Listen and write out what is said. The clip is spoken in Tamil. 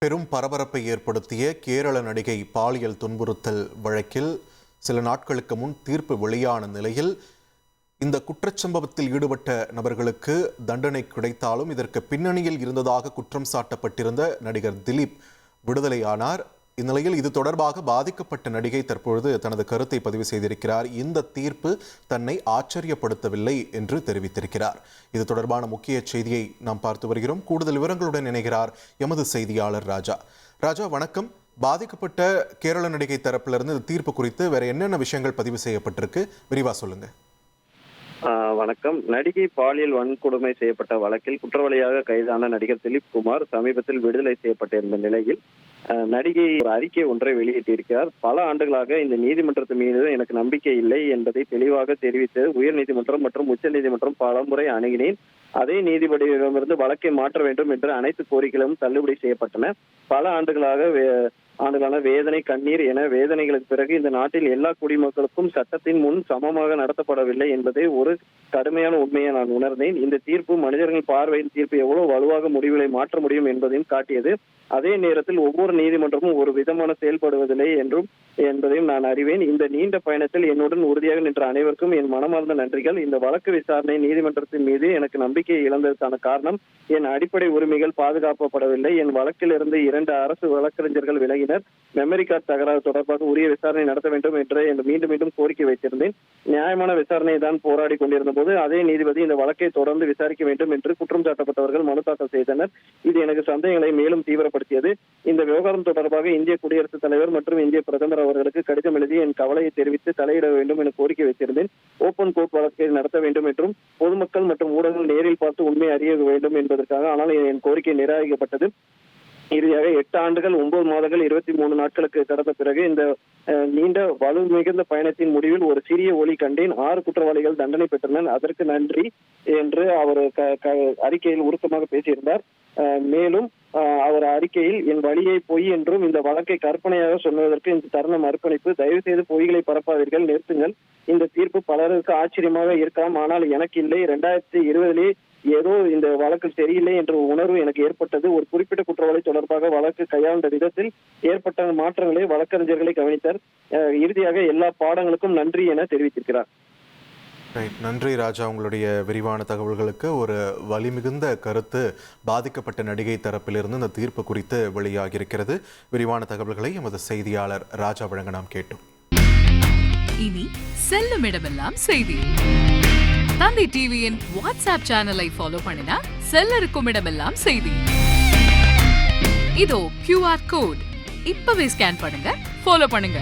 பெரும் பரபரப்பை ஏற்படுத்திய கேரள நடிகை பாலியல் துன்புறுத்தல் வழக்கில் சில நாட்களுக்கு முன் தீர்ப்பு வெளியான நிலையில் இந்த குற்றச்சம்பவத்தில் ஈடுபட்ட நபர்களுக்கு தண்டனை கிடைத்தாலும் இதற்கு பின்னணியில் இருந்ததாக குற்றம் சாட்டப்பட்டிருந்த நடிகர் திலீப் விடுதலையானார். இந்நிலையில் இது தொடர்பாக பாதிக்கப்பட்ட நடிகை தற்பொழுது தனது கருத்தை பதிவு செய்திருக்கிறார். இந்த தீர்ப்பு தன்னை ஆச்சரியப்படுத்தவில்லை என்று தெரிவித்திருக்கிறார். இது தொடர்பான முக்கிய செய்தியை நாம் பார்த்து வருகிறோம். கூடுதல் விவரங்களுடன் இணைகிறார் எமது செய்தியாளர் ராஜா. ராஜா, வணக்கம். பாதிக்கப்பட்ட கேரள நடிகை தரப்பிலிருந்து இந்த தீர்ப்பு குறித்து வேற என்னென்ன விஷயங்கள் பதிவு செய்யப்பட்டிருக்கு, விரிவா சொல்லுங்க. வணக்கம். நடிகை பாலியல் வன்கொடுமை செய்யப்பட்ட வழக்கில் குற்றவாளியாக கைதான நடிகர் திலீப் குமார் சமீபத்தில் விடுதலை செய்யப்பட்டிருந்த நிலையில் நடிகை ஒரு அறிக்கை ஒன்றை வெளியிட்டிருக்கிறார். பல ஆண்டுகளாக இந்த நீதிமன்றத்தின் மீது எனக்கு நம்பிக்கை இல்லை என்பதை தெளிவாக தெரிவித்து உயர்நீதிமன்றம் மற்றும் உச்ச நீதிமன்றம் பலமுறை அணுகினேன். அதே நீதிபதியிடமிருந்து வழக்கை மாற்ற வேண்டும் என்று அனைத்து கோரிக்கைகளும் தள்ளுபடி செய்யப்பட்டன. பல ஆண்டுகளான வேதனை, கண்ணீர் என வேதனைகளுக்கு பிறகு இந்த நாட்டில் எல்லா குடிமக்களுக்கும் சட்டத்தின் முன் சமமாக நடத்தப்படவில்லை என்பதை ஒரு கடுமையான உண்மையை நான் உணர்ந்தேன். இந்த தீர்ப்பு மனிதர்கள் பார்வையின் தீர்ப்பு எவ்வளவு வலுவாக முடிவுகளை மாற்ற முடியும் என்பதையும் காட்டியது. அதே நேரத்தில் ஒவ்வொரு நீதிமன்றமும் ஒரு விதமான செயல்படுவதில்லை என்பதையும் நான் அறிவேன். இந்த நீண்ட பயணத்தில் என்னுடன் உறுதியாக நின்ற அனைவருக்கும் என் மனமார்ந்த நன்றிகள். இந்த வழக்கு விசாரணை நீதிமன்றத்தின் மீது எனக்கு நம்பிக்கை இழந்ததற்கான காரணம் என் அடிப்படை உரிமைகள் பாதுகாக்கப்படவில்லை. என் வழக்கில் இருந்து 2 அரசு வழக்கறிஞர்கள் விலகினர். மெமரி கார்டு தகராறு தொடர்பாக உரிய விசாரணை நடத்த வேண்டும் என்று மீண்டும் கோரிக்கை வைத்திருந்தேன். நியாயமான விசாரணையை தான் போராடி கொண்டிருந்த போது அதே நீதிபதி இந்த வழக்கை தொடர்ந்து விசாரிக்க வேண்டும் என்று குற்றம் சாட்டப்பட்டவர்கள் மனு தாக்கல் செய்தனர். இது எனக்கு சந்தேகங்களை மேலும் தீவிரப்படுத்தியது. இந்த விவகாரம் தொடர்பாக இந்திய குடியரசுத் தலைவர் மற்றும் இந்திய பிரதமர் அவர்களுக்கு கடிதம் எழுதி என் கவலையை தெரிவித்து தலையிட வேண்டும் என கோரிக்கை வைத்திருந்தேன். ஓபன் கோர்ட் வழக்கை நடத்த வேண்டும் என்றும் பொதுமக்கள் மற்றும் ஊடகங்கள் நேரில் பார்த்து உண்மை அறிய வேண்டும் என்பதற்காக, ஆனால் என் கோரிக்கை நிராகரிக்கப்பட்டது. இறுதியாக 8 ஆண்டுகள் 9 மாதங்கள் 23 நாட்களுக்கு கடந்த பிறகு இந்த நீண்ட வலு மிகுந்த பயணத்தின் முடிவில் ஒரு சிறிய ஒளி கண்டேன். 6 குற்றவாளிகள் தண்டனை பெற்றனர். அதற்கு நன்றி என்று அவர் அறிக்கையில் உருக்கமாக பேசியிருந்தார். மேலும் அவர் அறிக்கையில் என் வழியை பொய் என்றும் இந்த வழக்கை கற்பனையாக சொன்னதற்கு இந்த தருணம் அர்ப்பணிப்பு. தயவு செய்து பொய்களை பரப்பாதீர்கள், நிறுத்துங்கள். இந்த தீர்ப்பு பலருக்கு ஆச்சரியமாக இருக்கலாம், ஆனால் எனக்கு இல்லை. 2020 ஏதோ இந்த வழக்கு சரியில்லை என்ற உணர்வு எனக்கு ஏற்பட்டது. ஒரு குறிப்பிட்ட குற்றவாளி தொடர்பாக வழக்கு கையாண்ட விதத்தில் ஏற்பட்ட மாற்றங்களை வழக்கறிஞர்களை கவனித்தார். இறுதியாக எல்லா பாடங்களுக்கும் நன்றி என தெரிவித்திருக்கிறார். நன்றி ராஜா, உங்களுடைய விரிவான தகவல்களுக்கு. ஒரு வலிமிகுந்த கருத்து பாதிக்கப்பட்ட நடிகை தரப்பிலிருந்து இந்த தீர்ப்பு குறித்து வெளியாகியிருக்கிறது. விரிவான தகவல்களை எமது செய்தியாளர் ராஜா வழங்க நாம் கேட்டோம். இனி செல்லும் இடமெல்லாம் செய்தி. தந்தி டிவியின் வாட்ஸ்அப் சேனலை ஃபாலோ பண்ணினா செல்ல இருக்கும் இடமெல்லாம் செய்தி. இதோ QR கோட் இப்பவே ஸ்கேன் பண்ணுங்க, ஃபாலோ பண்ணுங்க.